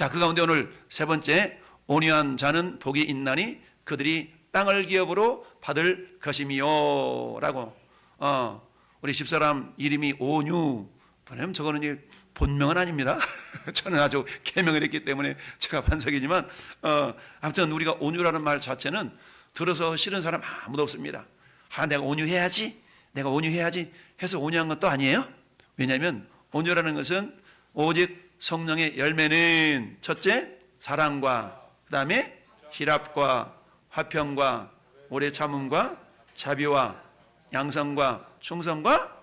자, 그 가운데 오늘 세 번째, 온유한 자는 복이 있나니 그들이 땅을 기업으로 받을 것이미요 라고. 우리 집사람 이름이 온유. 왜냐면 저거는 이제 본명은 아닙니다. 저는 아주 개명을 했기 때문에 제가 반석이지만 아무튼 우리가 온유라는 말 자체는 들어서 싫은 사람 아무도 없습니다. 내가 온유해야지, 내가 온유해야지 해서 온유한 것도 아니에요. 왜냐하면 온유라는 것은 오직 성령의 열매는 첫째 사랑과, 그 다음에 희랍과 화평과 오래 참음과 자비와 양성과 충성과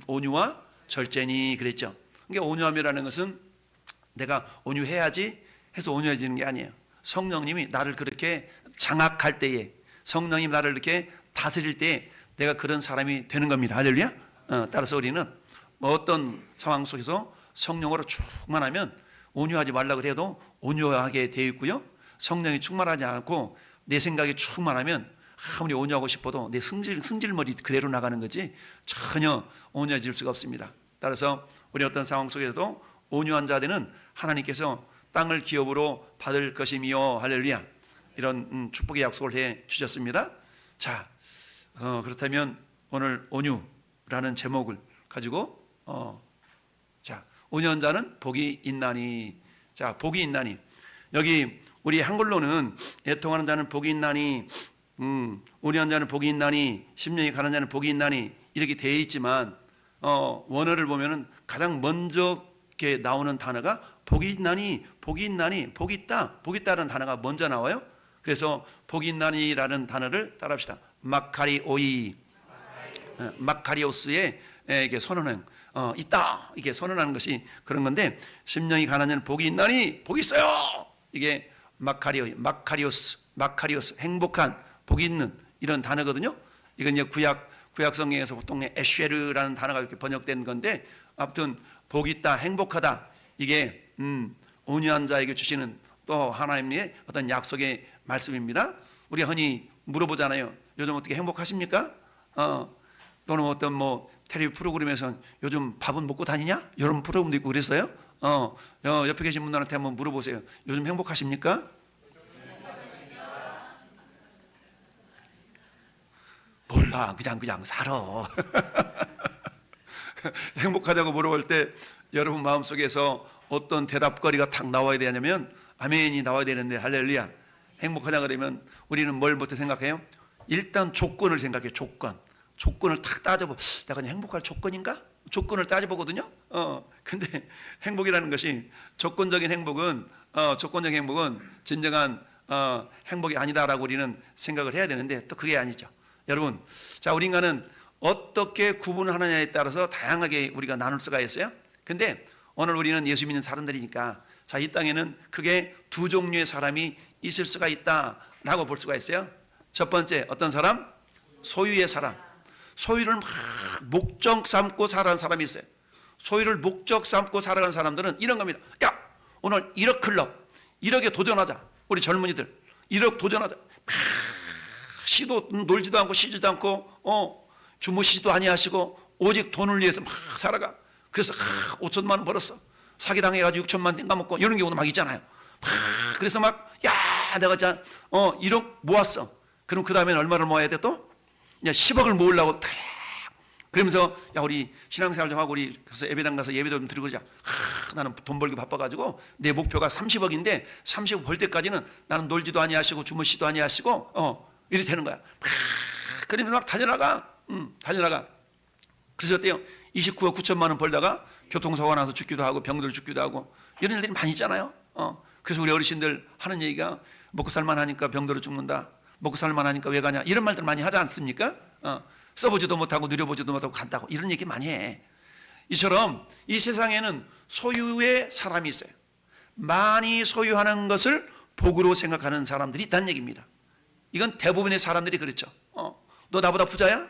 온유와 절제니 그랬죠. 그러니까 온유함이라는 것은 내가 온유해야지 해서 온유해지는 게 아니에요. 성령님이 나를 그렇게 장악할 때에, 성령님이 나를 이렇게 다스릴 때에 내가 그런 사람이 되는 겁니다. 할렐루야. 따라서 우리는 어떤 상황 속에서 성령으로 충만하면 온유하지 말라고 해도 온유하게 되어 있고요. 성령이 충만하지 않고 내 생각이 충만하면 아무리 온유하고 싶어도 내 승질머리 그대로 나가는 거지 전혀 온유해질 수가 없습니다. 따라서 우리 어떤 상황 속에서도 온유한 자들은 하나님께서 땅을 기업으로 받을 것이며 할렐루야, 이런 축복의 약속을 해 주셨습니다. 자, 그렇다면 오늘 온유라는 제목을 가지고 자, 온유한 자는 복이 있나니. 자, 복이 있나니, 여기 우리 한글로는 애통하는 자는 복이 있나니, 온유한 자는 복이 있나니, 심령이 가난 자는 복이 있나니 이렇게 되어 있지만 원어를 보면은 가장 먼저 이렇게 나오는 단어가 복이 있나니, 복이 있나니, 복이 있다, 복이 있다는 단어가 먼저 나와요. 그래서 복이 있나니라는 단어를 따라합시다. 마카리오이, 마카리오스의 이게 선언은 있다, 이게 선언하는 것이 그런 건데, 심령이 가난 자는 복이 있나니, 복이 있어요. 이게 마카리오스, 행복한, 복이 있는 이런 단어거든요. 이건 이제 구약 성경에서 보통 에쉐르라는 단어가 이렇게 번역된 건데, 아무튼 복이 있다, 행복하다, 이게 온유한 자에게 주시는 또 하나님의 어떤 약속의 말씀입니다. 우리가 흔히 물어보잖아요. 요즘 어떻게 행복하십니까? 또는 어떤 텔레비 프로그램에서 요즘 밥은 먹고 다니냐? 이런 프로그램도 있고 그랬어요. 옆에 계신 분들한테 한번 물어보세요. 요즘 행복하십니까? 몰라, 그냥 살아. 행복하다고 물어볼 때 여러분 마음속에서 어떤 대답거리가 탁 나와야 되냐면 아멘이 나와야 되는데, 할렐루야. 행복하다 그러면 우리는 뭘부터 생각해요? 일단 조건을 생각해. 조건을 탁 따져보. 내가 그냥 행복할 조건인가? 조건을 따져보거든요. 근데 행복이라는 것이 조건적인 행복은 진정한 행복이 아니다라고 우리는 생각을 해야 되는데, 또 그게 아니죠. 여러분, 자, 우리 인간은 어떻게 구분하느냐에 따라서 다양하게 우리가 나눌 수가 있어요. 근데 오늘 우리는 예수 믿는 사람들이니까, 자, 이 땅에는 크게 두 종류의 사람이 있을 수가 있다라고 볼 수가 있어요. 첫 번째, 어떤 사람? 소유의 사람. 소유를 막 목적 삼고 살아가는 사람이 있어요. 소유를 목적 삼고 살아가는 사람들은 이런 겁니다. 야, 오늘 1억 클럽, 1억에 도전하자. 우리 젊은이들 1억 도전하자. 시도 놀지도 않고 쉬지도 않고 주무시지도 아니하시고 오직 돈을 위해서 막 살아가. 그래서 5천만 원 벌었어. 사기당해가지고 6천만 원 까먹고 이런 경우도 막 있잖아요. 그래서 내가 1억 모았어. 그럼 그 다음에는 얼마를 모아야 돼 또? 10억을 모으려고 그러면서 우리 신앙생활 좀 하고 우리 가서 예배당 가서 예배도 좀 드리고 그러자. 나는 돈 벌기 바빠가지고 내 목표가 30억인데 30억 벌 때까지는 나는 놀지도 아니하시고 주무시도 아니하시고 이렇게 되는 거야. 그러면서 막 달려나가. 그래서 어때요? 29억 9천만 원 벌다가 교통사고가 나서 죽기도 하고 병들 죽기도 하고 이런 일들이 많이 있잖아요. 그래서 우리 어르신들 하는 얘기가 먹고 살만 하니까 병들어 죽는다. 먹고 살만 하니까 왜 가냐, 이런 말들 많이 하지 않습니까? 써보지도 못하고 누려보지도 못하고 간다고 이런 얘기 많이 해. 이처럼 이 세상에는 소유의 사람이 있어요. 많이 소유하는 것을 복으로 생각하는 사람들이 있다는 얘기입니다. 이건 대부분의 사람들이 그렇죠. 너 나보다 부자야?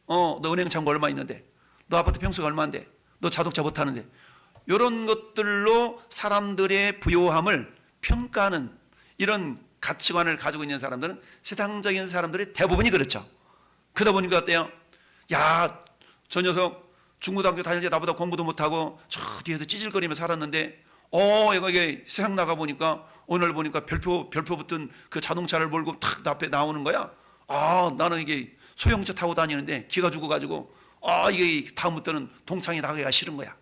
너 은행 잔고 얼마 있는데? 너 아파트 평수가 얼마인데? 너 자동차 못 타는데? 이런 것들로 사람들의 부요함을 평가하는 이런 가치관을 가지고 있는 사람들은 세상적인 사람들이 대부분이 그렇죠. 그러다 보니까 어때요? 야, 저 녀석 중고등학교 다닐 때 나보다 공부도 못하고 저 뒤에서 찌질거리며 살았는데 이게 세상 나가 보니까 오늘 보니까 별표 붙은 그 자동차를 몰고 탁 앞에 나오는 거야. 나는 이게 소형차 타고 다니는데 기가 죽어가지고 이게 다음부터는 동창이 나가기가 싫은 거야.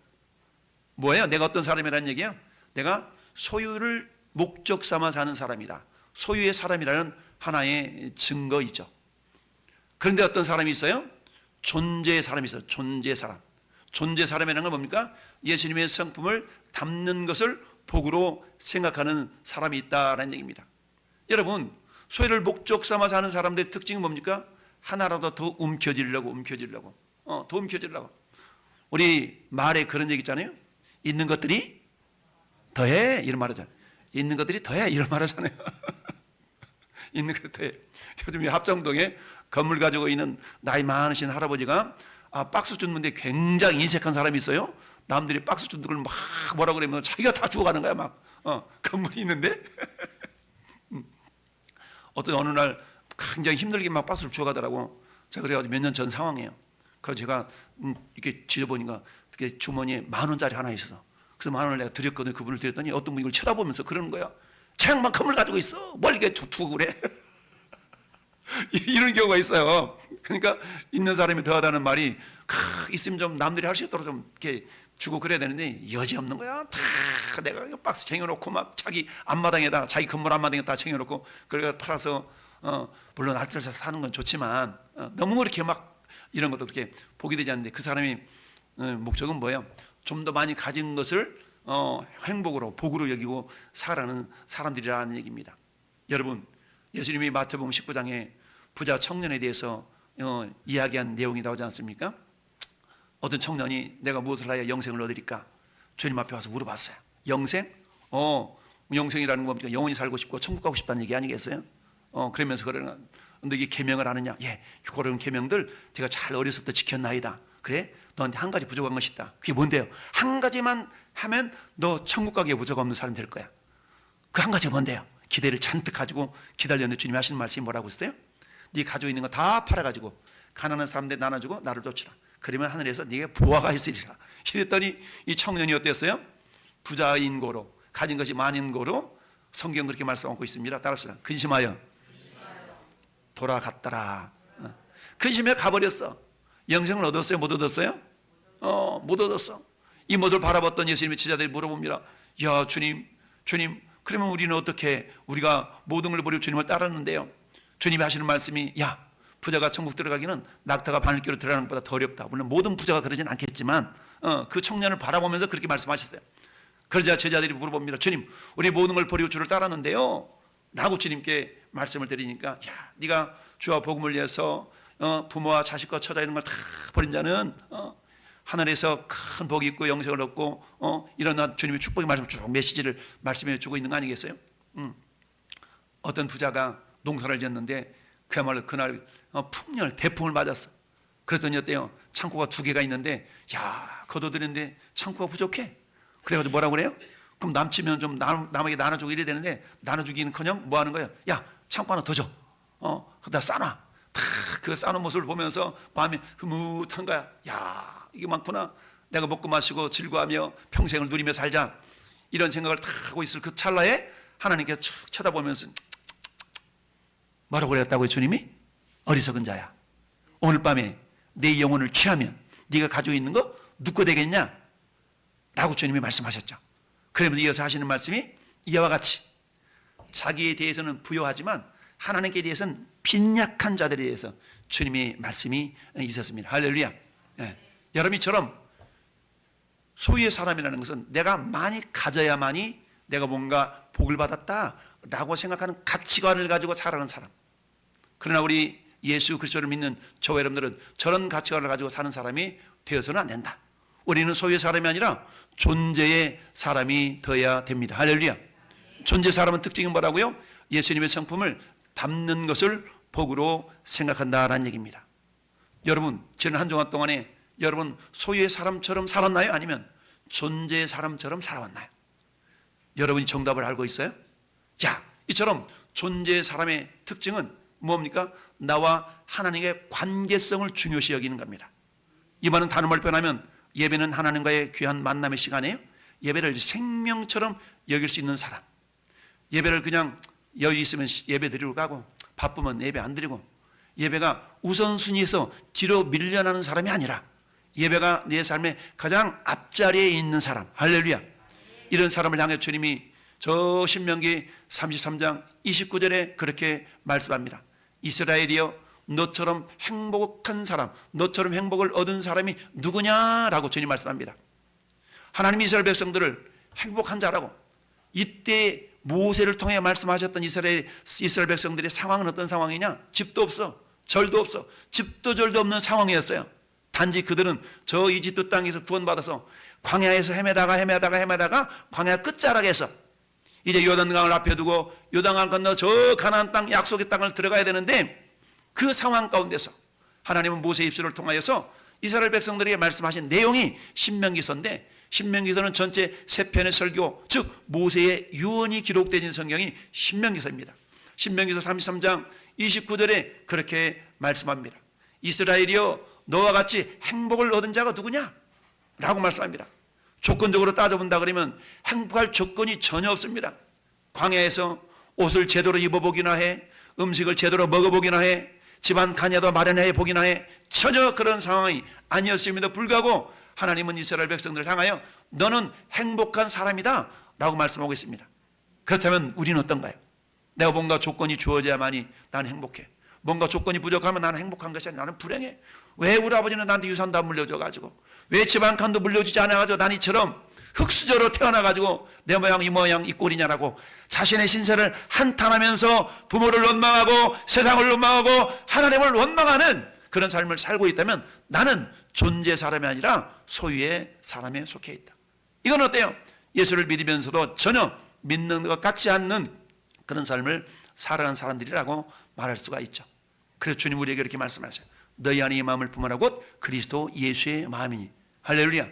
뭐예요? 내가 어떤 사람이라는 얘기예요? 내가 소유를 목적 삼아 사는 사람이다. 소유의 사람이라는 하나의 증거이죠. 그런데 어떤 사람이 있어요? 존재의 사람이 있어요. 존재의 사람. 존재의 사람이라는 건 뭡니까? 예수님의 성품을 담는 것을 복으로 생각하는 사람이 있다라는 얘기입니다. 여러분, 소유를 목적 삼아 사는 사람들의 특징이 뭡니까? 하나라도 더 움켜쥐려고. 더 움켜쥐려고. 우리 말에 그런 얘기 있잖아요. 있는 것들이 더해 이런 말 하잖아요. 있는 것들이 더해 이런 말 하잖아요. 있는 것들이 더해. 요즘 합정동에 건물 가지고 있는 나이 많으신 할아버지가 박스 줍는데 굉장히 인색한 사람이 있어요. 남들이 박스 줍는 걸 막 뭐라 그러면 자기가 다 주워가는 거야. 막 건물이 있는데 어떤 어느 날 굉장히 힘들게 막 박스를 주워가더라고. 자, 그래가지고 몇 년 전 상황이에요. 그래서 제가 이렇게 지져보니까 주머니에 10,000원짜리 하나 있어서, 그래서 10,000원을 내가 드렸거든요. 그분을 드렸더니 어떤 분이 이걸 쳐다보면서 그러는 거야. 쟤만큼을 가지고 있어. 뭘 이렇게 두고 그래? 이런 경우가 있어요. 그러니까 있는 사람이 더하다는 말이 있으면 좀 남들이 할 수 있도록 좀 이렇게 주고 그래야 되는데 여지없는 거야. 다 내가 박스 쟁여놓고 막 자기 앞마당에다, 자기 건물 앞마당에 다 쟁여놓고 그걸 팔아서 물론 알뜰해서 사는 건 좋지만 너무 그렇게 막 이런 것도 그렇게 보게 되지 않는데, 그 사람이 목적은 뭐예요? 좀 더 많이 가진 것을 행복으로, 복으로 여기고 살아가는 사람들이라는 얘기입니다. 여러분, 예수님이 마태복음 19장에 부자 청년에 대해서 이야기한 내용이 나오지 않습니까? 어떤 청년이 내가 무엇을 하여 영생을 얻으리까? 주님 앞에 와서 물어봤어요. 영생? 영생이라는 건 뭡니까? 영원히 살고 싶고 천국 가고 싶다는 얘기 아니겠어요? 그러면서 그러는, 근데 이게 계명을 아느냐? 예, 그런 계명들 제가 잘 어려서부터 지켰나이다. 그래? 너한테 한 가지 부족한 것이 있다. 그게 뭔데요? 한 가지만 하면 너 천국 가기에 부족 없는 사람 될 거야. 그 한 가지가 뭔데요? 기대를 잔뜩 가지고 기다렸는데 주님이 하시는 말씀이 뭐라고 했어요? 네 가지고 있는 거 다 팔아가지고 가난한 사람들 나눠주고 나를 쫓으라. 그러면 하늘에서 네게 보화가 있으리라. 이랬더니 이 청년이 어땠어요? 부자인 고로, 가진 것이 많은 고로, 성경 그렇게 말씀하고 있습니다. 따라합시다. 근심하여 돌아갔더라. 근심해 가버렸어. 영생을 얻었어요? 못 얻었어요? 못 얻었어. 이 모습을 바라봤던 예수님의 제자들이 물어봅니다. 야, 주님, 그러면 우리는 어떻게, 우리가 모든 걸 버리고 주님을 따랐는데요, 주님이 하시는 말씀이, 야, 부자가 천국 들어가기는 낙타가 바늘귀로 들어가는 것보다 더 어렵다. 물론 모든 부자가 그러진 않겠지만 그 청년을 바라보면서 그렇게 말씀하셨어요. 그러자 제자들이 물어봅니다. 주님, 우리 모든 걸 버리고 주를 따랐는데요 라고 주님께 말씀을 드리니까, 야, 네가 주와 복음을 위해서 부모와 자식과 처자 이런 걸 다 버린 자는 하늘에서 큰 복이 있고 영생을 얻고 이런 주님의 축복의 말씀 쭉 메시지를 말씀해 주고 있는 거 아니겠어요? 어떤 부자가 농사를 지었는데 그야말로 그날 풍년 대풍을 맞았어. 그랬더니 어때요? 창고가 2개가 있는데, 야, 거둬들였는데 창고가 부족해. 그래가지고 뭐라고 그래요? 그럼 남치면 좀 남에게 나눠주고 이래야 되는데 나눠주기는커녕 뭐 하는 거예요? 야, 창고 하나 더 줘. 그다 싸놔. 다 그 싸놓은 모습을 보면서 마음이 흐뭇한 거야. 야, 이게 많구나. 내가 먹고 마시고 즐거워하며 평생을 누리며 살자. 이런 생각을 다 하고 있을 그 찰나에 하나님께서 쭉 쳐다보면서 뭐라고 그랬다고요? 주님이? 어리석은 자야, 오늘 밤에 내 영혼을 취하면 네가 가지고 있는 거 누구 되겠냐? 라고 주님이 말씀하셨죠. 그러면서 이어서 하시는 말씀이 이와 같이 자기에 대해서는 부요하지만 하나님께 대해서는 빈약한 자들에 대해서 주님의 말씀이 있었습니다. 할렐루야. 여러분이처럼 소유의 사람이라는 것은 내가 많이 가져야만이 내가 뭔가 복을 받았다라고 생각하는 가치관을 가지고 살아가는 사람. 그러나 우리 예수 그리스도를 믿는 저와 여러분들은 저런 가치관을 가지고 사는 사람이 되어서는 안 된다. 우리는 소유의 사람이 아니라 존재의 사람이 되어야 됩니다. 할렐루야. 존재 사람은 특징이 뭐라고요? 예수님의 성품을 담는 것을 복으로 생각한다라는 얘기입니다. 여러분, 지난 한 주간 동안에 여러분 소유의 사람처럼 살았나요? 아니면 존재의 사람처럼 살아왔나요? 여러분이 정답을 알고 있어요? 자, 이처럼 존재의 사람의 특징은 뭡니까? 나와 하나님의 관계성을 중요시 여기는 겁니다. 이 말은 다른 말로 표현하면 예배는 하나님과의 귀한 만남의 시간이에요. 예배를 생명처럼 여길 수 있는 사람, 예배를 그냥 여유 있으면 예배 드리러 가고 바쁘면 예배 안 드리고 예배가 우선순위에서 뒤로 밀려나는 사람이 아니라 예배가 내 삶의 가장 앞자리에 있는 사람, 할렐루야. 이런 사람을 향해 주님이 저 신명기 33장 29절에 그렇게 말씀합니다. 이스라엘이여, 너처럼 행복한 사람, 너처럼 행복을 얻은 사람이 누구냐라고 주님 말씀합니다. 하나님이 이스라엘 백성들을 행복한 자라고, 이때 모세를 통해 말씀하셨던 이스라엘 백성들의 상황은 어떤 상황이냐? 집도 없어, 절도 없어, 집도 절도 없는 상황이었어요. 단지 그들은 저 이집트 땅에서 구원받아서 광야에서 헤매다가 광야 끝자락에서 이제 요단강을 앞에 두고 요단강 건너 저 가나안 땅, 약속의 땅을 들어가야 되는데, 그 상황 가운데서 하나님은 모세 입술을 통하여서 이스라엘 백성들에게 말씀하신 내용이 신명기서인데, 신명기서는 전체 3편의 설교, 즉 모세의 유언이 기록되어 있는 성경이 신명기서입니다. 신명기서 33장 29절에 그렇게 말씀합니다. 이스라엘이여, 너와 같이 행복을 얻은 자가 누구냐? 라고 말씀합니다. 조건적으로 따져본다 그러면 행복할 조건이 전혀 없습니다. 광야에서 옷을 제대로 입어보기나 해, 음식을 제대로 먹어보기나 해, 집안 가냐도 마련해 보기나 해, 전혀 그런 상황이 아니었음에도 불구하고 하나님은 이스라엘 백성들을 향하여 너는 행복한 사람이다 라고 말씀하고 있습니다. 그렇다면 우리는 어떤가요? 내가 뭔가 조건이 주어져야만이 나는 행복해, 뭔가 조건이 부족하면 나는 행복한 것이 아니라 나는 불행해. 왜 우리 아버지는 나한테 유산도 안 물려줘가지고, 왜 집안 칸도 물려주지 않아가지고 난 이처럼 흙수저로 태어나가지고 내 모양 이 모양 이 꼴이냐라고 자신의 신세를 한탄하면서 부모를 원망하고 세상을 원망하고 하나님을 원망하는 그런 삶을 살고 있다면 나는 존재 사람이 아니라 소유의 사람에 속해 있다. 이건 어때요? 예수를 믿으면서도 전혀 믿는 것 같지 않는 그런 삶을 살아가는 사람들이라고 말할 수가 있죠. 그래서 주님 우리에게 이렇게 말씀하세요. 너희 안에 이 마음을 품으라 곧 그리스도 예수의 마음이니. 할렐루야.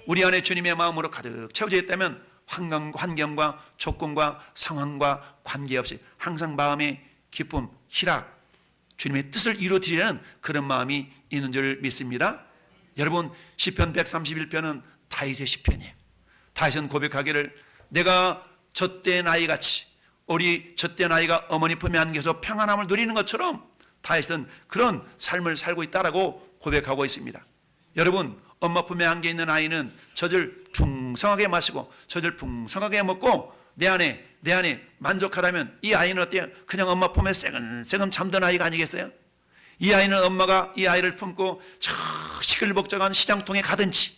우리 안에 주님의 마음으로 가득 채워져 있다면 환경과 조건과 상황과 관계없이 항상 마음의 기쁨, 희락, 주님의 뜻을 이루어드리려는 그런 마음이 있는 줄 믿습니다. 여러분, 시편 131편은 다윗의 시편이에요. 다윗은 고백하기를 내가 젖된 아이같이, 우리 젖된 아이가 어머니 품에 안겨서 평안함을 누리는 것처럼 다윗은 그런 삶을 살고 있다라고 고백하고 있습니다. 여러분, 엄마 품에 안겨 있는 아이는 젖을 풍성하게 마시고 젖을 풍성하게 먹고 내 안에 만족하다면 이 아이는 어때요? 그냥 엄마 품에 새근새근 잠든 아이가 아니겠어요? 이 아이는 엄마가 이 아이를 품고 저 시끌벅적한 시장통에 가든지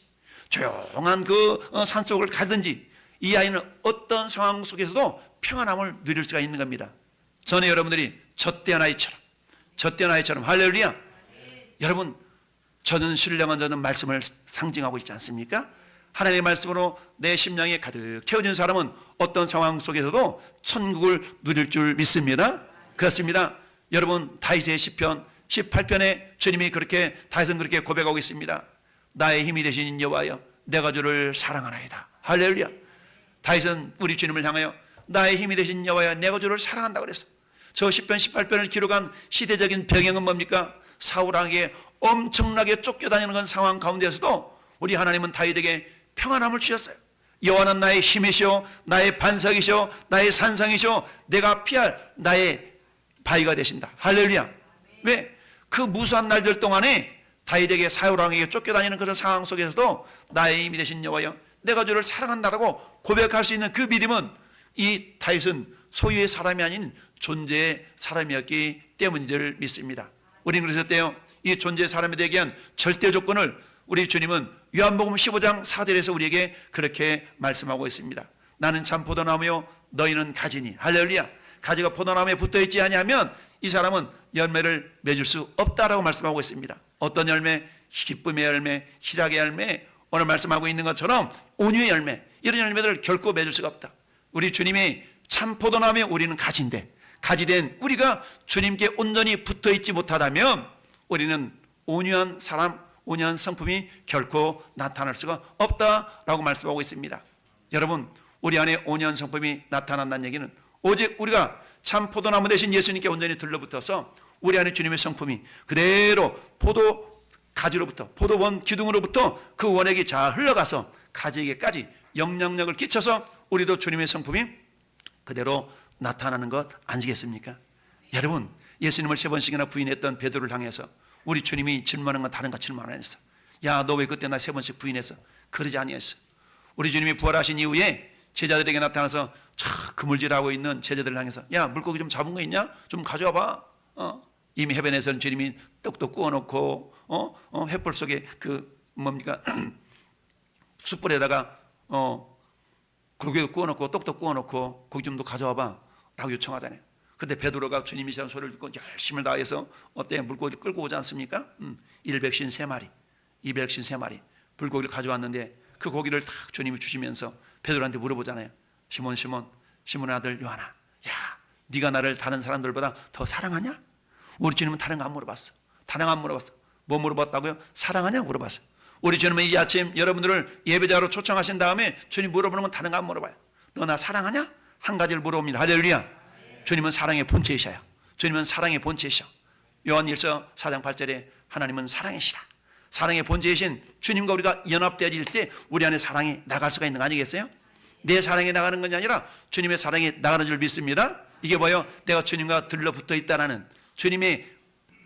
조용한 그 산속을 가든지 이 아이는 어떤 상황 속에서도 평안함을 누릴 수가 있는 겁니다. 전에 여러분들이 젖된 아이처럼 할렐루야. 여러분, 저는 신령한 저는 말씀을 상징하고 있지 않습니까? 하나님의 말씀으로 내 심령에 가득 채워진 사람은 어떤 상황 속에서도 천국을 누릴 줄 믿습니다. 그렇습니다. 여러분, 다윗의 시편 18편에 주님이 그렇게, 다윗은 그렇게 고백하고 있습니다. 나의 힘이 되신 여호와여, 내가 주를 사랑하나이다. 할렐루야. 다윗은 우리 주님을 향하여 나의 힘이 되신 여호와여, 내가 주를 사랑한다고 그랬어. 저 시편 18편을 기록한 시대적인 배경은 뭡니까? 사울왕에게 엄청나게 쫓겨다니는 건 상황 가운데서도 우리 하나님은 다윗에게 평안함을 주셨어요. 여호와는 나의 힘이시오, 나의 반석이시오, 나의 산성이시오, 내가 피할 나의 바위가 되신다. 할렐루야. 왜? 그 무수한 날들 동안에 다윗에게, 사울왕에게 쫓겨다니는 그런 상황 속에서도 나의 힘이 되신 여호와여, 내가 주를 사랑한다라고 고백할 수 있는 그 믿음은, 이 다윗은 소유의 사람이 아닌 존재의 사람이었기 때문인 줄 믿습니다. 우리는 그러셨대요. 이 존재의 사람이 되기 위한 절대 조건을 우리 주님은 요한복음 15장 4절에서 우리에게 그렇게 말씀하고 있습니다. 나는 참 포도나무요 너희는 가지니. 할렐루야. 가지가 포도나무에 붙어있지 아니하면 이 사람은 열매를 맺을 수 없다라고 말씀하고 있습니다. 어떤 열매? 기쁨의 열매, 희락의 열매, 오늘 말씀하고 있는 것처럼 온유의 열매, 이런 열매들을 결코 맺을 수가 없다. 우리 주님이 참 포도나무에 우리는 가지인데, 가지된 우리가 주님께 온전히 붙어있지 못하다면 우리는 온유한 사람, 온유한 성품이 결코 나타날 수가 없다라고 말씀하고 있습니다. 여러분, 우리 안에 온유한 성품이 나타난다는 얘기는 오직 우리가 참 포도나무 대신 예수님께 온전히 들러붙어서 우리 안에 주님의 성품이 그대로 포도 가지로부터, 포도원 기둥으로부터 그 원액이 잘 흘러가서 가지에게까지 영향력을 끼쳐서 우리도 주님의 성품이 그대로 나타나는 것 아니겠습니까? 여러분, 예수님을 3번씩이나 부인했던 베드로를 향해서 우리 주님이 질문하는 건 다른 거 질문 안 했어. 야, 너 왜 그때 나 3번씩 부인했어? 그러지 아니했어. 우리 주님이 부활하신 이후에 제자들에게 나타나서 그물질하고 있는 제자들을 향해서 야, 물고기 좀 잡은 거 있냐? 좀 가져와봐. 이미 해변에서는 주님이 떡도 구워놓고 횃불 속에 숯불에다가 고기도 구워놓고 떡도 구워놓고 고기 좀 더 가져와봐 라고 요청하잖아요. 근데 베드로가 주님이시라는 소리를 듣고 열심을 다해서 물고기를 끌고 오지 않습니까? 153마리 253마리 물고기를 가져왔는데 그 고기를 딱 주님이 주시면서 베드로한테 물어보잖아요. 시몬의 아들 요한아, 야, 네가 나를 다른 사람들보다 더 사랑하냐? 우리 주님은 다른 거 안 물어봤어. 뭐 물어봤다고요? 사랑하냐 물어봤어. 우리 주님은 이 아침 여러분들을 예배자로 초청하신 다음에 주님 물어보는 건 다른 거 안 물어봐요. 너 나 사랑하냐? 한 가지를 물어봅니다. 할렐루야. 주님은 사랑의 본체이셔요. 주님은 사랑의 본체이셔. 요한 1서 4장 8절에 하나님은 사랑이시다. 사랑의 본체이신 주님과 우리가 연합되어질 때 우리 안에 사랑이 나갈 수가 있는 거 아니겠어요? 내 사랑이 나가는 것이 아니라 주님의 사랑이 나가는 줄 믿습니다. 이게 뭐예요? 내가 주님과 들러붙어 있다라는 주님의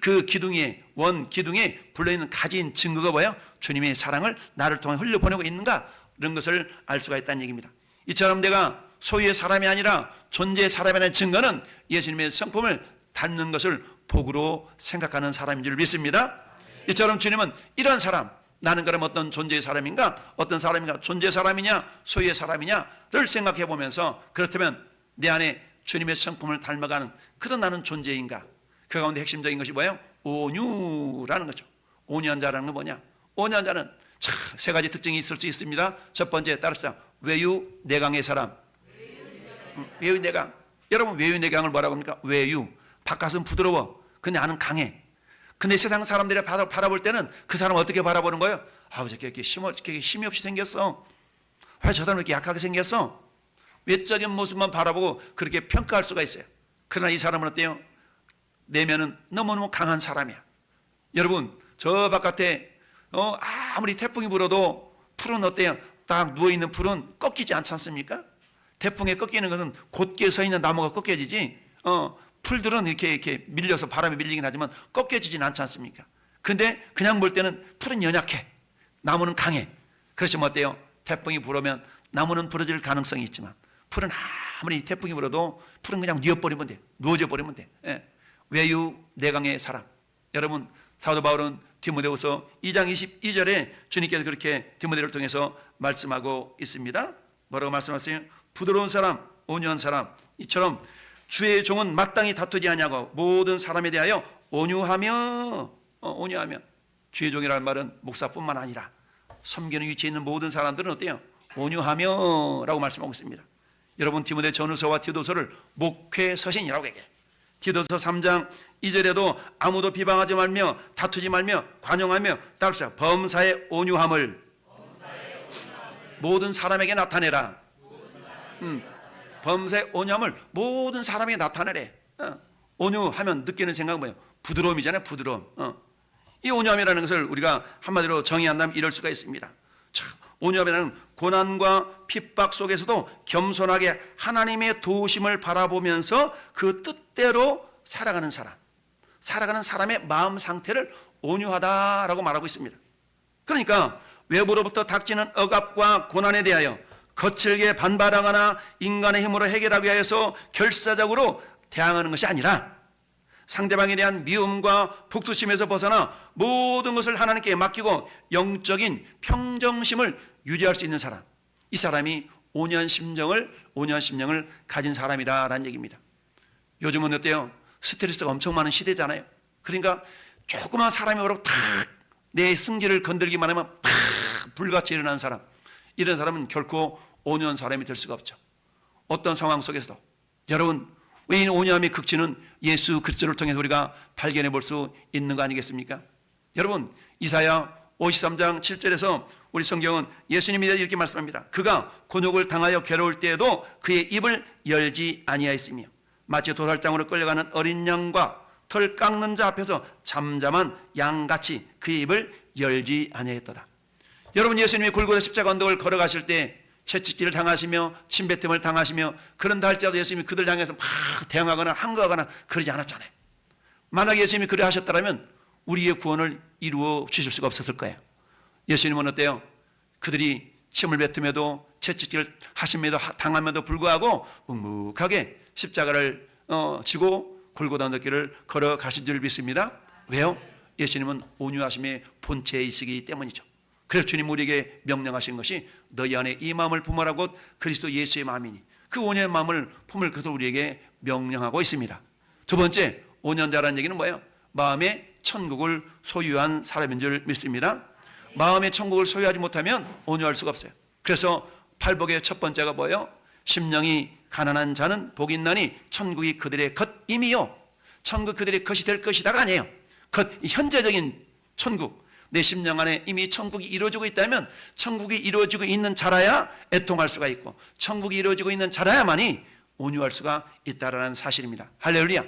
그 기둥에 기둥에 불러있는 가진 증거가 뭐예요? 주님의 사랑을 나를 통해 흘려보내고 있는가? 이런 것을 알 수가 있다는 얘기입니다. 이처럼 내가 소유의 사람이 아니라 존재의 사람이라는 증거는 예수님의 성품을 닮는 것을 복으로 생각하는 사람인 줄 믿습니다. 이처럼 주님은 이런 사람, 나는 그럼 어떤 존재의 사람인가? 어떤 사람인가? 존재의 사람이냐? 소유의 사람이냐를 생각해 보면서 그렇다면 내 안에 주님의 성품을 닮아가는 그런 나는 존재인가? 그 가운데 핵심적인 것이 뭐예요? 온유라는 거죠. 온유한 자라는 건 뭐냐? 온유한 자는 세 가지 특징이 있을 수 있습니다. 첫 번째 따릅시다. 외유내강의 사람. 외유내강. 여러분, 외유내강을 뭐라고 합니까? 외유. 바깥은 부드러워. 근데 나는 강해. 근데 세상 사람들이 바라볼 때는 그 사람 어떻게 바라보는 거예요? 아우, 저게 이렇게 힘이 없이 생겼어. 왜 저 사람 왜 이렇게 약하게 생겼어? 외적인 모습만 바라보고 그렇게 평가할 수가 있어요. 그러나 이 사람은 어때요? 내면은 너무너무 강한 사람이야. 여러분, 저 바깥에 아무리 태풍이 불어도 풀은 어때요? 딱 누워있는 풀은 꺾이지 않지 않습니까? 태풍에 꺾이는 것은 곧게 서 있는 나무가 꺾여지지 풀들은 이렇게 밀려서 바람에 밀리긴 하지만 꺾여지진 않지 않습니까? 근데 그냥 볼 때는 풀은 연약해. 나무는 강해. 그렇지만 어때요? 태풍이 불으면 나무는 부러질 가능성이 있지만 풀은 아무리 태풍이 불어도 풀은 그냥 뉘어버리면 돼. 누워져 버리면 돼. 예. 외유내강의 사람. 여러분, 사도 바울은 디모데후서 2장 22절에 주님께서 그렇게 디모데를 통해서 말씀하고 있습니다. 뭐라고 말씀하세요? 부드러운 사람, 온유한 사람. 이처럼 주의 종은 마땅히 다투지 아니하고 모든 사람에 대하여 온유하며 주의 종이라는 말은 목사뿐만 아니라 섬기는 위치에 있는 모든 사람들은 어때요? 온유하며 라고 말씀하고 있습니다. 여러분, 디모데 전후서와 디도서를 목회서신이라고 얘기해요. 디도서 3장 2절에도 아무도 비방하지 말며 다투지 말며 관용하며 따릅시다. 범사의 온유함을 모든 사람에게 나타내라. 범사의 온유함을 모든 사람에게 나타내래. 온유하면 느끼는 생각은 뭐예요? 부드러움이잖아요. 부드러움. 이 온유함이라는 것을 우리가 한마디로 정의한다면 이럴 수가 있습니다. 온유함이라는 고난과 핍박 속에서도 겸손하게 하나님의 도우심을 바라보면서 그 뜻대로 살아가는 사람의 마음 상태를 온유하다라고 말하고 있습니다. 그러니까 외부로부터 닥치는 억압과 고난에 대하여 거칠게 반발하거나 인간의 힘으로 해결하기 위해서 결사적으로 대항하는 것이 아니라 상대방에 대한 미움과 복수심에서 벗어나 모든 것을 하나님께 맡기고 영적인 평정심을 유지할 수 있는 사람, 이 사람이 온유한 심정을 가진 사람이다라는 얘기입니다. 요즘은 어때요? 스트레스가 엄청 많은 시대잖아요. 그러니까 조그만 사람이 오라고 탁 내 승기를 건들기만 하면 탁 불같이 일어나는 사람, 이런 사람은 결코 온유한 사람이 될 수가 없죠. 어떤 상황 속에서도. 여러분, 왜 이 온유함의 극치는 예수 그리스도를 통해서 우리가 발견해 볼 수 있는 거 아니겠습니까? 여러분, 이사야 53장 7절에서 우리 성경은 예수님이 이렇게 말씀합니다. 그가 곤욕을 당하여 괴로울 때에도 그의 입을 열지 아니하였으며 마치 도살장으로 끌려가는 어린 양과 털 깎는 자 앞에서 잠잠한 양같이 그의 입을 열지 아니하였도다. 여러분, 예수님이 골고다 십자가 언덕을 걸어가실 때 채찍질을 당하시며 침뱉음을 당하시며 그런다 할지라도 예수님이 그들 향해서 막 대응하거나 항거하거나 그러지 않았잖아요. 만약에 예수님이 그래 하셨다면 우리의 구원을 이루어 주실 수가 없었을 거예요. 예수님은 어때요? 그들이 침을 뱉음에도 채찍질을 하심에도 당함에도 불구하고 묵묵하게 십자가를 지고 골고다 언덕길을 걸어가신 줄 믿습니다. 왜요? 예수님은 온유하심의 본체이시기 때문이죠. 그래서 주님 우리에게 명령하신 것이 너희 안에 이 마음을 품으라고 그리스도 예수의 마음이니 그 온유의 마음을 품을 것을 우리에게 명령하고 있습니다. 두 번째, 온유자라는 얘기는 뭐예요? 마음의 천국을 소유한 사람인 줄 믿습니다. 마음의 천국을 소유하지 못하면 온유할 수가 없어요. 그래서 팔복의 첫 번째가 뭐예요? 심령이 가난한 자는 복이 있나니 천국이 그들의 것임이요. 천국 그들의 것이 될 것이다가 아니에요. 현재적인 천국, 내 심령 안에 이미 천국이 이루어지고 있다면 천국이 이루어지고 있는 자라야 애통할 수가 있고 천국이 이루어지고 있는 자라야만이 온유할 수가 있다라는 사실입니다. 할렐루야.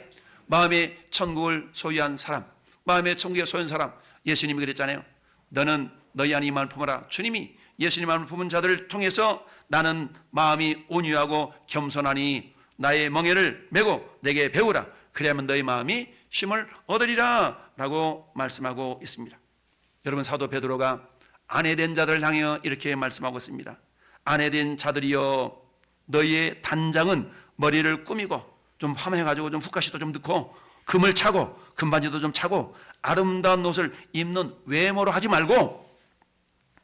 마음의 천국을 소유한 사람, 마음의 천국을 소유한 사람, 예수님이 그랬잖아요. 너는 너희 안에 이 마음을 품어라. 주님이 예수님 마음을 품은 자들을 통해서 나는 마음이 온유하고 겸손하니 나의 멍에를 메고 내게 배우라. 그래야만 너희 마음이 쉼을 얻으리라 라고 말씀하고 있습니다. 여러분, 사도 베드로가 아내된 자들을 향하여 이렇게 말씀하고 있습니다. 아내된 자들이여, 너희의 단장은 머리를 꾸미고 좀 화면해가지고 좀 훅가시도 좀 넣고 금을 차고 금반지도 좀 차고 아름다운 옷을 입는 외모로 하지 말고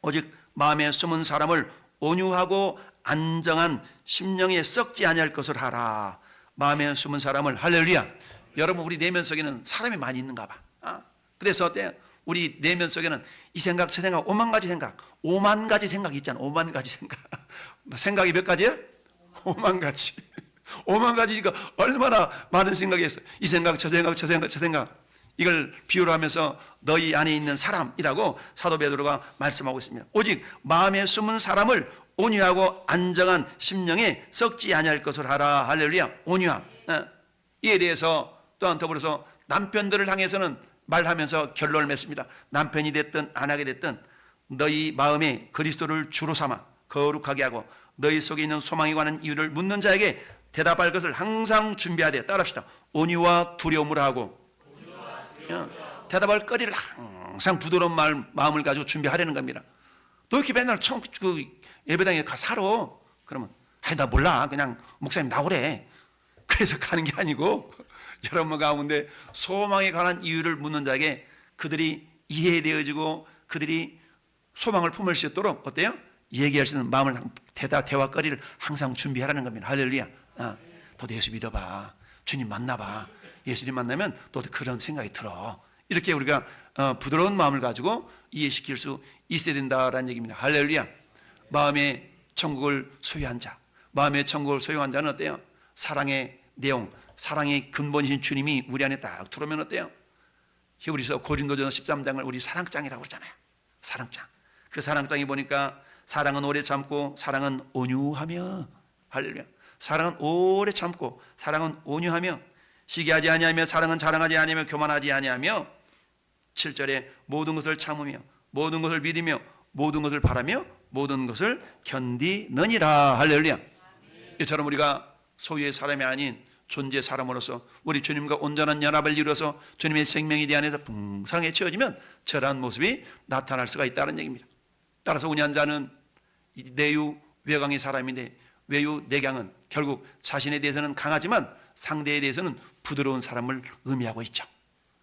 오직 마음에 숨은 사람을 온유하고 안정한 심령에 썩지 아니할 것을 하라. 마음에 숨은 사람을, 할렐루야. 여러분, 우리 내면 속에는 사람이 많이 있는가 봐. 그래서 어때요? 우리 내면 속에는 이 생각 저 생각 5만 가지 생각, 5만 가지 생각이 있잖아. 5만 가지 생각. 생각이 몇 가지예요? 5만 가지. 5만 가지니까 얼마나 많은 생각이 있어요. 이 생각 저 생각 저 생각 저 생각. 이걸 비유로 하면서 너희 안에 있는 사람이라고 사도 베드로가 말씀하고 있습니다. 오직 마음에 숨은 사람을 온유하고 안정한 심령에 썩지 아니할 것을 하라. 할렐루야. 온유함. 이에 대해서 또한 더불어서 남편들을 향해서는 말하면서 결론을 맺습니다. 남편이 됐든 안 하게 됐든 너희 마음에 그리스도를 주로 삼아 거룩하게 하고 너희 속에 있는 소망에 관한 이유를 묻는 자에게 대답할 것을 항상 준비하되, 따라합시다. 온유와 두려움을 하고 대답할 거리를 항상 부드러운 마음을 가지고 준비하려는 겁니다. 너 이렇게 맨날 그 예배당에 가 살아. 그러면 나 몰라. 그냥 목사님 나오래. 그래서 가는 게 아니고 여러분 가운데 소망에 관한 이유를 묻는 자에게 그들이 이해되어지고 그들이 소망을 품을 수 있도록 어때요? 얘기할 수 있는 마음을 대화거리를 항상 준비하라는 겁니다. 할렐루야. 너도 예수 믿어봐. 주님 만나봐. 예수님 만나면 너도 그런 생각이 들어. 이렇게 우리가 부드러운 마음을 가지고 이해시킬 수 있어야 된다라는 얘기입니다. 할렐루야. 마음의 천국을 소유한 자, 마음의 천국을 소유한 자는 어때요? 사랑의 내용, 사랑의 근본이신 주님이 우리 안에 딱 들어오면 어때요? 히브리서 고린도전서 13장을 우리 사랑장이라고 그러잖아요. 사랑장. 그 사랑장이 보니까 사랑은 오래 참고 사랑은 온유하며, 할렐루야. 사랑은 오래 참고 사랑은 온유하며 시기하지 아니하며 사랑은 자랑하지 아니하며 교만하지 아니하며 7절에 모든 것을 참으며 모든 것을 믿으며 모든 것을 바라며 모든 것을 견디느니라. 할렐루야. 이처럼 우리가 소유의 사람이 아닌 존재의 사람으로서 우리 주님과 온전한 연합을 이루어서 주님의 생명이 내 안에서 풍성하게 채워지면 저러한 모습이 나타날 수가 있다는 얘기입니다. 따라서 온유한 자는 내유 외강의 사람인데 외유 내강은 결국 자신에 대해서는 강하지만 상대에 대해서는 부드러운 사람을 의미하고 있죠.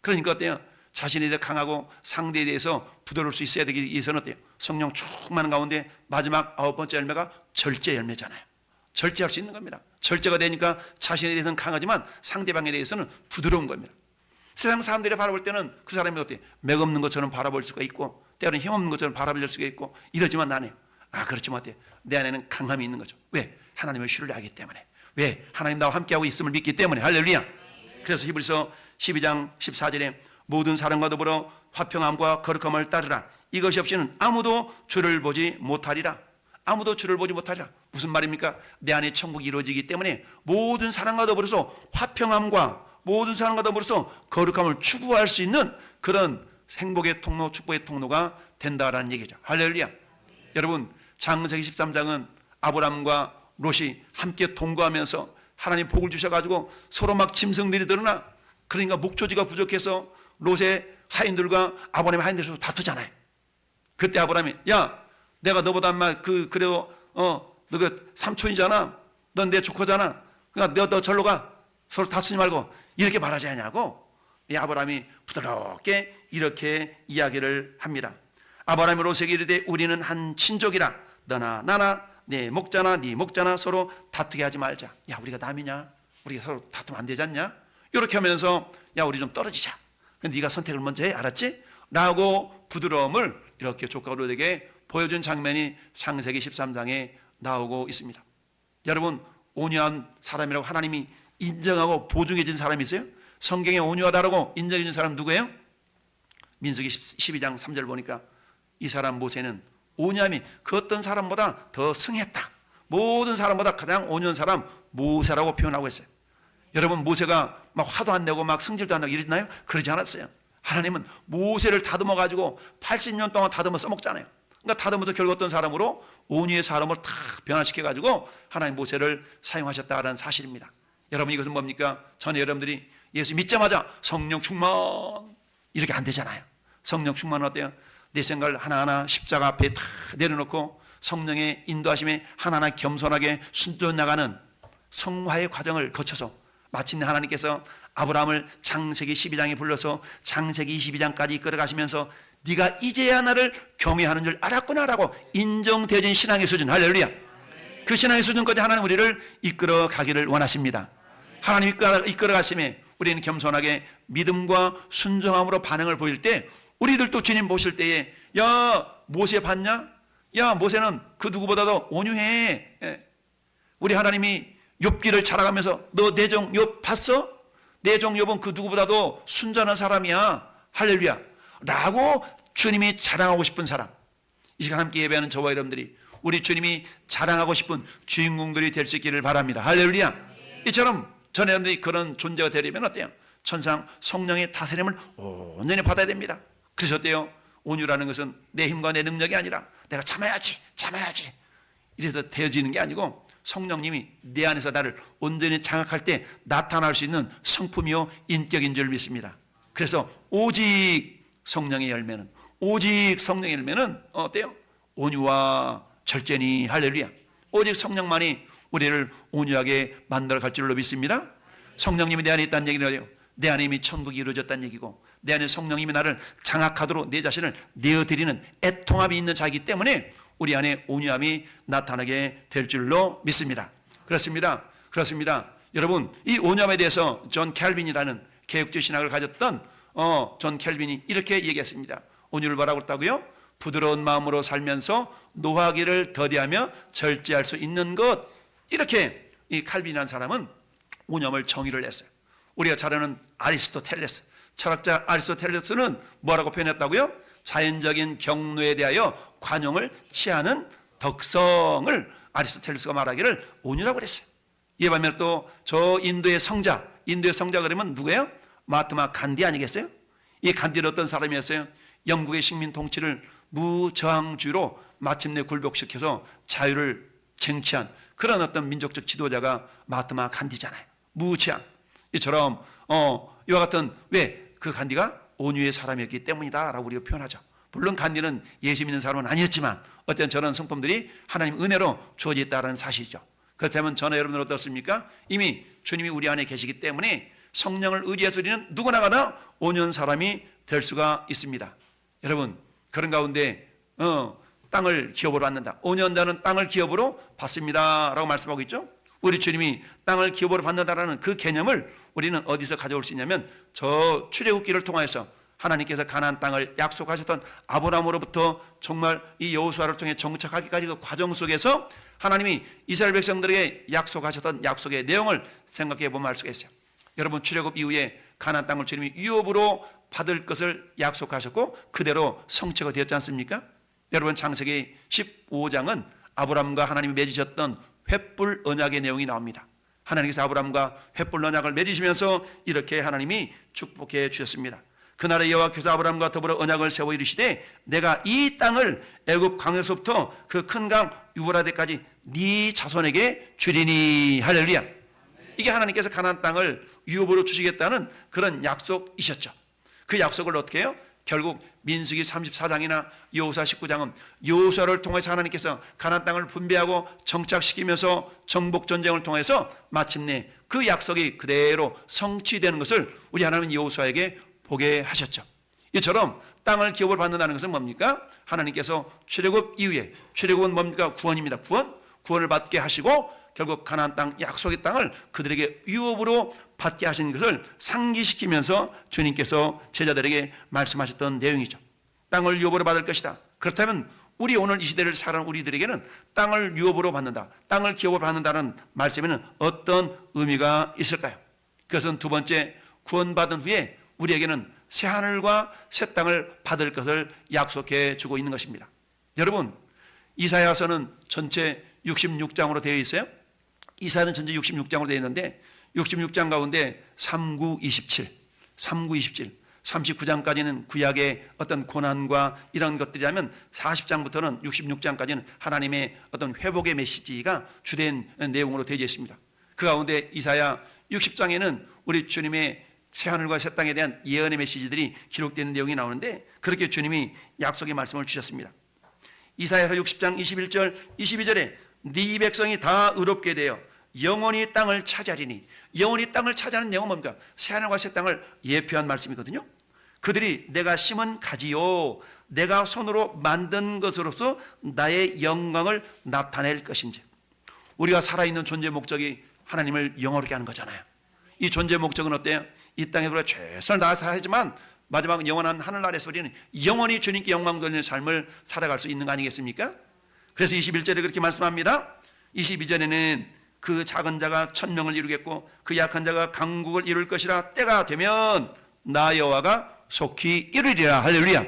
그러니까 어때요? 자신에 대해 강하고 상대에 대해서 부드러울 수 있어야 되기 위해서는 어때요? 성령 충만한 가운데 마지막 9번째 열매가 절제 열매잖아요. 절제할 수 있는 겁니다. 절제가 되니까 자신에 대해서는 강하지만 상대방에 대해서는 부드러운 겁니다. 세상 사람들이 바라볼 때는 그 사람이 어때요? 맥없는 것처럼 바라볼 수가 있고 때로는 힘없는 것처럼 바라볼 수가 있고 이러지만 나는 그렇지만 어때요? 내 안에는 강함이 있는 거죠. 왜? 하나님을 신뢰하기 때문에. 왜? 하나님 나와 함께하고 있음을 믿기 때문에. 할렐루야. 그래서 히브리서 12장 14절에 모든 사람과 더불어 화평함과 거룩함을 따르라. 이것이 없이는 아무도 주를 보지 못하리라. 아무도 주를 보지 못하리라. 무슨 말입니까? 내 안에 천국이 이루어지기 때문에 모든 사람과 더불어서 화평함과 모든 사람과 더불어서 거룩함을 추구할 수 있는 그런 행복의 통로, 축복의 통로가 된다라는 얘기죠. 할렐루야. 여러분, 창세기 13장은 아브람과 롯이 함께 동거하면서 하나님 복을 주셔가지고 서로 막 짐승들이 드러나, 그러니까 목초지가 부족해서 롯의 하인들과 아브람의 하인들이 다투잖아요. 그때 아브람이, 야, 내가 너보다 그래도 너 그 삼촌이잖아, 넌 내 조카잖아, 그러니까 너 절로 가, 서로 다투지 말고, 이렇게 말하지 않냐고. 이 아브람이 부드럽게 이렇게 이야기를 합니다. 아브람이 롯에게 이르되 우리는 한 친족이라 너나 나나 내 목자나 네 목자나 서로 다투게 하지 말자. 야, 우리가 남이냐? 우리가 서로 다투면 안 되지 않냐? 이렇게 하면서 야, 우리 좀 떨어지자. 네가 선택을 먼저 해, 알았지? 라고 부드러움을 이렇게 조카 롯에게 보여준 장면이 창세기 13장에 나오고 있습니다. 여러분, 온유한 사람이라고 하나님이 인정하고 보증해 준 사람이 있어요? 성경에 온유하다라고 인정해 준 사람 누구예요? 민수기 12장 3절 보니까 이 사람 모세는 온유함이 그 어떤 사람보다 더 승했다. 모든 사람보다 가장 온유한 사람 모세라고 표현하고 있어요. 여러분, 모세가 막 화도 안 내고 막 승질도 안 내고 이랬나요? 그러지 않았어요. 하나님은 모세를 다듬어 가지고 80년 동안 다듬어 써먹잖아요. 그러니까 다듬어서 결국 어떤 사람으로 온유의 사람을 다 변화시켜 가지고 하나님 모세를 사용하셨다는 사실입니다. 여러분, 이것은 뭡니까? 전에 여러분들이 예수 믿자마자 성령 충만 이렇게 안 되잖아요. 성령 충만은 어때요? 내 생각을 하나하나 십자가 앞에 다 내려놓고 성령의 인도하심에 하나하나 겸손하게 순종해 나가는 성화의 과정을 거쳐서 마침내 하나님께서 아브라함을 창세기 12장에 불러서 창세기 22장까지 이끌어 가시면서 네가 이제야 나를 경외하는 줄 알았구나라고 인정되어진 신앙의 수준, 할렐루야. 그 신앙의 수준까지 하나님 우리를 이끌어 가기를 원하십니다. 하나님 이끌어 가심에 우리는 겸손하게 믿음과 순종함으로 반응을 보일 때, 우리들도 주님 보실 때에 야, 모세 봤냐? 야, 모세는 그 누구보다도 온유해. 우리 하나님이 욥기를 자랑하면서 너 내 종 욥 봤어? 내 종 욥은 그 누구보다도 순전한 사람이야. 할렐루야. 라고 주님이 자랑하고 싶은 사람, 이 시간 함께 예배하는 저와 여러분들이 우리 주님이 자랑하고 싶은 주인공들이 될 수 있기를 바랍니다. 할렐루야. 이처럼 전 여러분들이 그런 존재가 되려면 어때요? 천상 성령의 다스림을 온전히 받아야 됩니다. 그래서 어때요? 온유라는 것은 내 힘과 내 능력이 아니라 내가 참아야지 이래서 되어지는 게 아니고 성령님이 내 안에서 나를 온전히 장악할 때 나타날 수 있는 성품이요 인격인 줄 믿습니다. 그래서 오직 성령의 열매는 어때요? 온유와 절제니, 할렐루야. 오직 성령만이 우리를 온유하게 만들어갈 줄로 믿습니다. 성령님이 내 안에 있다는 얘기는 어때요? 내 안에 이미 천국이 이루어졌다는 얘기고, 내 안에 성령님이 나를 장악하도록 내 자신을 내어드리는 애통함이 있는 자이기 때문에 우리 안에 온유함이 나타나게 될 줄로 믿습니다. 그렇습니다. 여러분, 이 온유함에 대해서 존 캘빈이라는 개혁주의 신학을 가졌던 존 캘빈이 이렇게 얘기했습니다. 온유를 뭐라고 했다고요? 부드러운 마음으로 살면서 노하기를 더디하며 절제할 수 있는 것. 이렇게 이 칼빈이라는 사람은 온유함을 정의를 했어요. 우리가 잘 아는 아리스토텔레스, 철학자 아리스토텔레스는 뭐라고 표현했다고요? 자연적인 경로에 대하여 관용을 취하는 덕성을 아리스토텔레스가 말하기를 온유라고 그랬어요. 이에 반면 또 저 인도의 성자 그러면 누구예요? 마하트마 간디 아니겠어요? 이 간디는 어떤 사람이었어요? 영국의 식민 통치를 무저항주의로 마침내 굴복시켜서 자유를 쟁취한 그런 어떤 민족적 지도자가 마하트마 간디잖아요. 무저항. 이처럼 이와 같은, 왜? 그 간디가 온유의 사람이었기 때문이다 라고 우리가 표현하죠. 물론 간디는 예수 믿는 사람은 아니었지만 어떤 저런 성품들이 하나님 은혜로 주어져 있다는 사실이죠. 그렇다면 저는 여러분들 어떻습니까? 이미 주님이 우리 안에 계시기 때문에 성령을 의지해서 우리는 누구나 가나 온유한 사람이 될 수가 있습니다. 여러분, 그런 가운데 땅을 기업으로 받는다. 온유한 자는 땅을 기업으로 받습니다 라고 말씀하고 있죠. 우리 주님이 땅을 기업으로 받는다라는 그 개념을 우리는 어디서 가져올 수 있냐면, 저 출애굽기를 통해서 하나님께서 가나안 땅을 약속하셨던 아브라함으로부터 정말 이 여호수아를 통해 정착하기까지 그 과정 속에서 하나님이 이스라엘 백성들에게 약속하셨던 약속의 내용을 생각해 보면 알 수가 있어요. 여러분, 출애굽 이후에 가나안 땅을 주님이 유업으로 받을 것을 약속하셨고 그대로 성취가 되었지 않습니까? 여러분, 창세기 15장은 아브라함과 하나님이 맺으셨던 횃불 언약의 내용이 나옵니다. 하나님께서 아브라함과 횃불 언약을 맺으시면서 이렇게 하나님이 축복해 주셨습니다. 그날에 여호와께서 아브라함과 더불어 언약을 세워 이르시되 내가 이 땅을 애굽 강에서부터 그 큰 강 유브라데까지 네 자손에게 주리니. 할렐루야. 이게 하나님께서 가나안 땅을 유업으로 주시겠다는 그런 약속이셨죠. 그 약속을 어떻게 해요? 결국 민수기 34장이나 여호수아 19장은 여호수아를 통해서 하나님께서 가나안 땅을 분배하고 정착시키면서 정복 전쟁을 통해서 마침내 그 약속이 그대로 성취되는 것을 우리 하나님은 여호수아에게 보게 하셨죠. 이처럼 땅을 기업을 받는다는 것은 뭡니까? 하나님께서 출애굽 이후에, 출애굽은 뭡니까? 구원입니다. 구원을 받게 하시고 결국 가나안 땅, 약속의 땅을 그들에게 유업으로 받게 하신 것을 상기시키면서 주님께서 제자들에게 말씀하셨던 내용이죠. 땅을 유업으로 받을 것이다. 그렇다면 우리 오늘 이 시대를 살아가는 우리들에게는 땅을 유업으로 받는다, 땅을 기업으로 받는다는 말씀에는 어떤 의미가 있을까요? 그것은 두 번째, 구원받은 후에 우리에게는 새 하늘과 새 땅을 받을 것을 약속해 주고 있는 것입니다. 여러분, 이사야서는 전체 66장으로 되어 있어요. 이사야는 전체 66장으로 되어 있는데 66장 가운데 3927, 39장까지는 구약의 어떤 고난과 이런 것들이라면 40장부터는 66장까지는 하나님의 어떤 회복의 메시지가 주된 내용으로 되어 있습니다. 그 가운데 이사야 60장에는 우리 주님의 새하늘과 새 땅에 대한 예언의 메시지들이 기록되는 내용이 나오는데 그렇게 주님이 약속의 말씀을 주셨습니다. 이사야서 60장 21절 22절에 네 백성이 다 의롭게 되어 영원히 땅을 차지하리니, 영원히 땅을 차지하는 내용은 뭡니까? 새하늘과 새 땅을 예표한 말씀이거든요. 그들이 내가 심은 가지요 내가 손으로 만든 것으로서 나의 영광을 나타낼 것인지. 우리가 살아있는 존재 목적이 하나님을 영화롭게 하는 거잖아요. 이 존재 목적은 어때요? 이 땅에 우리가 최선을 다해서 하지만 마지막 영원한 하늘나라에서 우리는 영원히 주님께 영광 돌리는 삶을 살아갈 수 있는 거 아니겠습니까? 그래서 21절에 그렇게 말씀합니다. 22절에는 그 작은 자가 천명을 이루겠고 그 약한 자가 강국을 이룰 것이라. 때가 되면 나 여호와가 속히 이루리라. 할렐루야.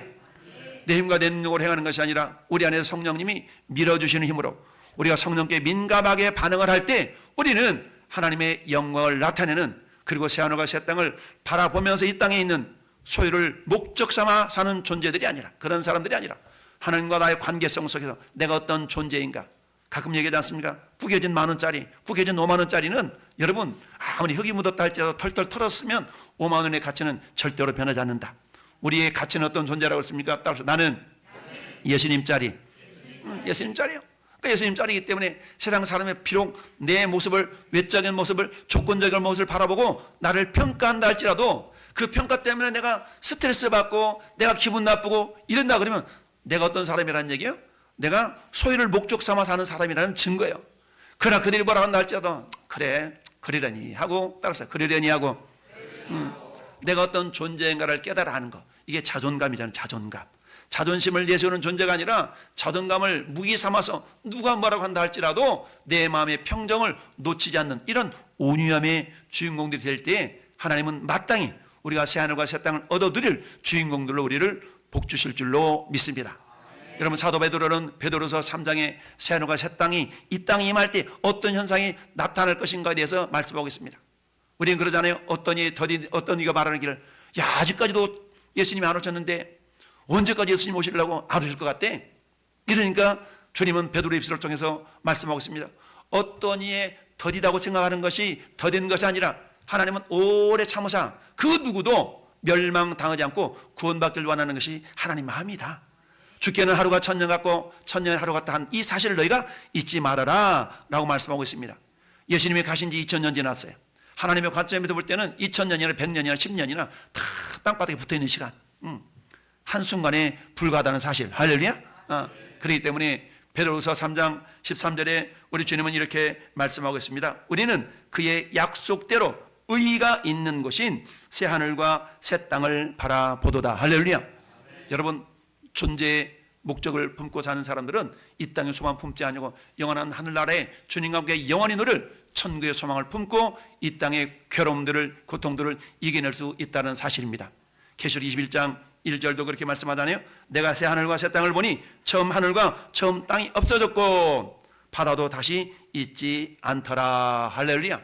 내 힘과 내 능력으로 행하는 것이 아니라 우리 안에서 성령님이 밀어주시는 힘으로 우리가 성령께 민감하게 반응을 할 때 우리는 하나님의 영광을 나타내는, 그리고 새하늘과 새 땅을 바라보면서 이 땅에 있는 소유를 목적 삼아 사는 존재들이 아니라, 그런 사람들이 아니라 하나님과 나의 관계성 속에서 내가 어떤 존재인가. 가끔 얘기하지 않습니까? 구겨진 10,000원짜리, 구겨진 50,000원짜리는 여러분 아무리 흙이 묻었다 할지라도 털털 털었으면 5만 원의 가치는 절대로 변하지 않는다. 우리의 가치는 어떤 존재라고 했습니까? 따라서 나는 예수님짜리, 예수님짜리요. 그러니까 예수님짜리이기 때문에 세상 사람의 비록 내 모습을, 외적인 모습을, 조건적인 모습을 바라보고 나를 평가한다 할지라도 그 평가 때문에 내가 스트레스 받고 내가 기분 나쁘고 이런다 그러면 내가 어떤 사람이라는 얘기예요? 내가 소유를 목적 삼아 사는 사람이라는 증거예요. 그러나 그들이 뭐라고 한다 할지라도 그래, 그러려니 하고, 따라서 그러려니 하고 내가 어떤 존재인가를 깨달아 하는 거, 이게 자존감이잖아요. 자존감. 자존심을 내세우는 존재가 아니라 자존감을 무기 삼아서 누가 뭐라고 한다 할지라도 내 마음의 평정을 놓치지 않는 이런 온유함의 주인공들이 될 때 하나님은 마땅히 우리가 새하늘과 새 땅을 얻어들일 주인공들로 우리를 복주실 줄로 믿습니다. 여러분, 사도 베드로는 베드로서 3장에 새하늘과 새 땅이, 이 땅에 임할 때 어떤 현상이 나타날 것인가에 대해서 말씀하고 있습니다. 우리는 그러잖아요. 어떤 이가 말하는 길을, 야 아직까지도 예수님이 안 오셨는데 언제까지 예수님 오시려고 안 오실 것 같대. 이러니까 주님은 베드로의 입술을 통해서 말씀하고 있습니다. 어떤 이의 더디다고 생각하는 것이 더딘 것이 아니라 하나님은 오래 참으사 그 누구도 멸망당하지 않고 구원받기를 원하는 것이 하나님 마음이다. 죽게는 하루가 1000년 같고 1000년이 하루 같다 한 이 사실을 너희가 잊지 말아라 라고 말씀하고 있습니다. 예수님이 가신 지 2000년 지났어요. 하나님의 관점에서 볼 때는 2000년이나 100년이나 10년이나 다 땅바닥에 붙어있는 시간, 한순간에 불과하다는 사실. 할렐루야. 그렇기 때문에 베드로서 3장 13절에 우리 주님은 이렇게 말씀하고 있습니다. 우리는 그의 약속대로 의의가 있는 곳인 새 하늘과 새 땅을 바라보도다. 할렐루야. 여러분, 존재의 목적을 품고 사는 사람들은 이 땅의 소망 품지 아니고 영원한 하늘나라에 주님과 함께 영원히 누릴 천국의 소망을 품고 이 땅의 괴로움들을, 고통들을 이겨낼 수 있다는 사실입니다. 계시록 21장 1절도 그렇게 말씀하잖아요. 내가 새 하늘과 새 땅을 보니 처음 하늘과 처음 땅이 없어졌고 바다도 다시 있지 않더라. 할렐루야.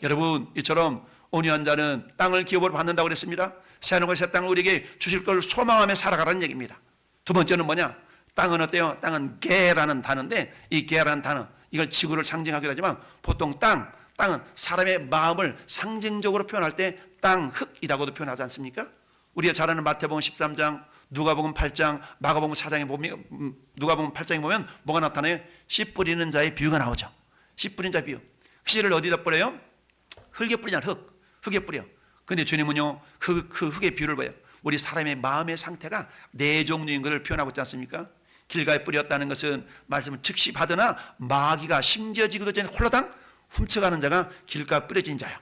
여러분, 이처럼 온유한 자는 땅을 기업으로 받는다고 그랬습니다. 새 하늘과 새 땅을 우리에게 주실 걸 소망하며 살아가라는 얘기입니다. 두 번째는 뭐냐? 땅은 어때요? 땅은 게라는 단어인데 이 게라는 단어, 이걸 지구를 상징하기도 하지만 보통 땅은 사람의 마음을 상징적으로 표현할 때 땅, 흙이라고도 표현하지 않습니까? 우리가 잘 아는 마태복음 13장, 누가복음 8장, 마가복음 4장에 보면, 누가복음 8장에 보면 뭐가 나타나요? 씨 뿌리는 자의 비유가 나오죠. 씨 뿌리는 자의 비유. 씨를 어디다 뿌려요? 흙에 뿌리잖아요. 흙에 뿌려. 근데 주님은요, 그 흙의 비유를 봐요. 우리 사람의 마음의 상태가 네 종류인 것을 표현하고 있지 않습니까? 길가에 뿌렸다는 것은 말씀을 즉시 받으나 마귀가 심겨지기도 전에 홀라당 훔쳐가는 자가 길가에 뿌려진 자요.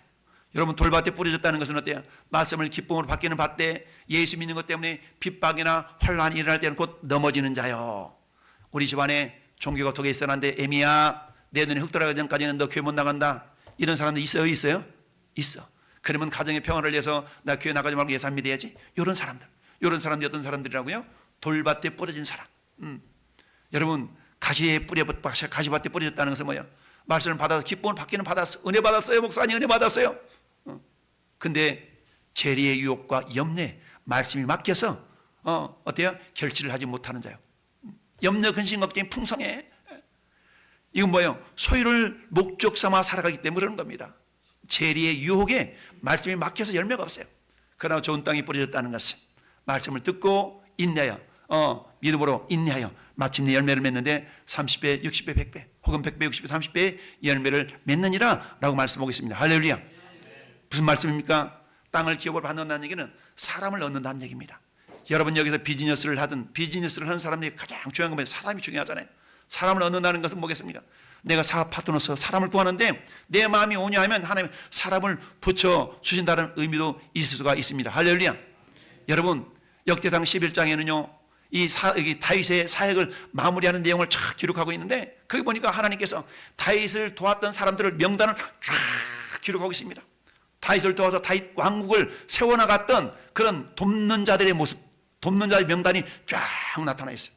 여러분, 돌밭에 뿌려졌다는 것은 어때요? 말씀을 기쁨으로 받기는 받되 예수 믿는 것 때문에 핍박이나 환란이 일어날 때는 곧 넘어지는 자요. 우리 집안에 종교가 어떻게 있었는데 애미야, 내 눈에 흙 들어가기 전까지는 너 교회 못 나간다. 이런 사람들 있어요? 있어요? 있어. 그러면 가정의 평화를 위해서 나 교회 나가지 말고 예수 믿어야지. 이런 사람들이 어떤 사람들이라고요? 돌밭에 뿌려진 사람. 여러분, 가시밭에 뿌려졌다는 것은 뭐예요? 말씀을 받아서 기쁨을 받기는 받았어. 은혜 받았어요. 목사님 은혜 받았어요. 근데 재리의 유혹과 염려에 말씀이 맡겨서 어때요? 결실을 하지 못하는 자요. 염려, 근심, 걱정이 풍성해. 이건 뭐예요? 소유를 목적 삼아 살아가기 때문에 그러는 겁니다. 재리의 유혹에 말씀이 막혀서 열매가 없어요. 그러나 좋은 땅이 뿌려졌다는 것은 말씀을 듣고 인내하여 믿음으로 인내하여 마침내 열매를 맺는데 30배, 60배, 100배 혹은 100배, 60배, 30배의 열매를 맺느니라 라고 말씀하고 있습니다. 할렐루야. 무슨 말씀입니까? 땅을 기업으로 받는다는 얘기는 사람을 얻는다는 얘기입니다. 여러분, 여기서 비즈니스를 하는 사람들이 가장 중요한 건 뭐예요? 사람이 중요하잖아요. 사람을 얻는다는 것은 뭐겠습니까? 내가 사업 파트너로서 사람을 구하는데 내 마음이 온유하면 하나님 사람을 붙여주신다는 의미도 있을 수가 있습니다. 할렐루야. 여러분, 역대상 11장에는요 이 다윗의 사역을 마무리하는 내용을 쫙 기록하고 있는데 거기 보니까 하나님께서 다윗을 도왔던 사람들을 명단을 쫙 기록하고 있습니다. 다윗을 도와서 다윗 왕국을 세워나갔던 그런 돕는 자들의 모습, 돕는 자의 명단이 쫙 나타나 있어요.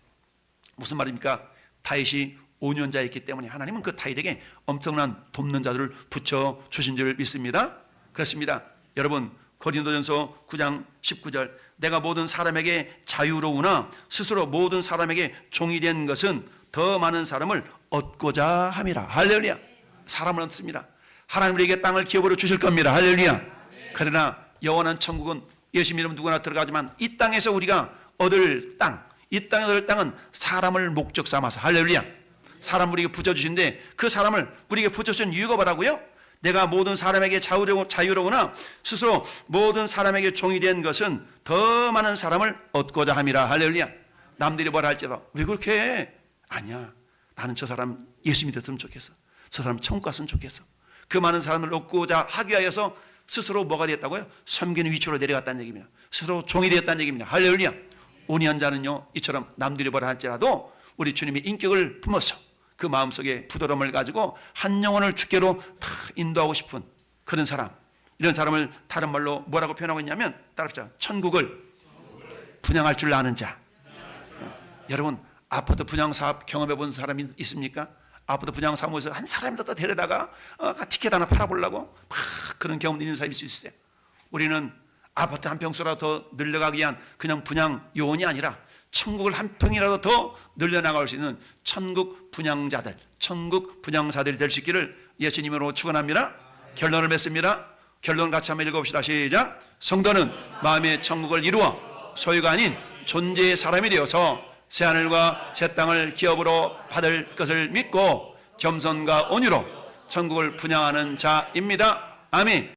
무슨 말입니까? 다윗이 5년자였기 때문에 하나님은 그 다윗에게 엄청난 돕는 자들을 붙여주신 줄 믿습니다. 그렇습니다. 여러분, 고린도전서 9장 19절, 내가 모든 사람에게 자유로우나 스스로 모든 사람에게 종이 된 것은 더 많은 사람을 얻고자 함이라. 할렐루야. 사람을 얻습니다. 하나님 우리에게 땅을 기업으로 주실 겁니다. 할렐루야. 그러나 영원한 천국은 예수 믿으면 누구나 들어가지만 이 땅에서 우리가 얻을 땅, 이 땅에 얻을 땅은 사람을 목적 삼아서, 할렐루야, 사람을 우리에게 붙여주신데 그 사람을 우리에게 붙여주신 이유가 뭐라고요? 내가 모든 사람에게 자유로우나 스스로 모든 사람에게 종이 된 것은 더 많은 사람을 얻고자 함이라. 할렐루야. 남들이 뭐라 할지라도 왜 그렇게 해? 아니야, 나는 저 사람 예수 믿었으면 좋겠어. 저 사람 천국 갔으면 좋겠어. 그 많은 사람을 얻고자 하기 위하여서 스스로 뭐가 됐다고요? 섬기는 위치로 내려갔다는 얘기입니다. 스스로 종이 되었다는 얘기입니다. 할렐루야. 온유한 자는요 이처럼 남들이 뭐라 할지라도 우리 주님의 인격을 품어서 그 마음속에 부드러움을 가지고 한 영혼을 주께로 다 인도하고 싶은 그런 사람, 이런 사람을 다른 말로 뭐라고 표현하고 있냐면 따라합시다. 천국을 분양할 줄 아는 자. 여러분, 아파트 분양사업 경험해 본 사람이 있습니까? 아파트 분양사무소에서 한 사람이라도 데려다가 티켓 하나 팔아보려고 막 그런 경험 있는 사람이 있을 수 있어요. 우리는 아파트 한 평수라도 더 늘려가기 위한 그냥 분양 요원이 아니라 천국을 한 평이라도 더 늘려나갈 수 있는 천국 분양자들, 천국 분양사들이 될 수 있기를 예수님으로 축원합니다. 결론을 맺습니다. 결론 같이 한번 읽어봅시다. 시작. 성도는 마음의 천국을 이루어 소유가 아닌 존재의 사람이 되어서 새하늘과 새 땅을 기업으로 받을 것을 믿고 겸손과 온유로 천국을 분양하는 자입니다. 아멘.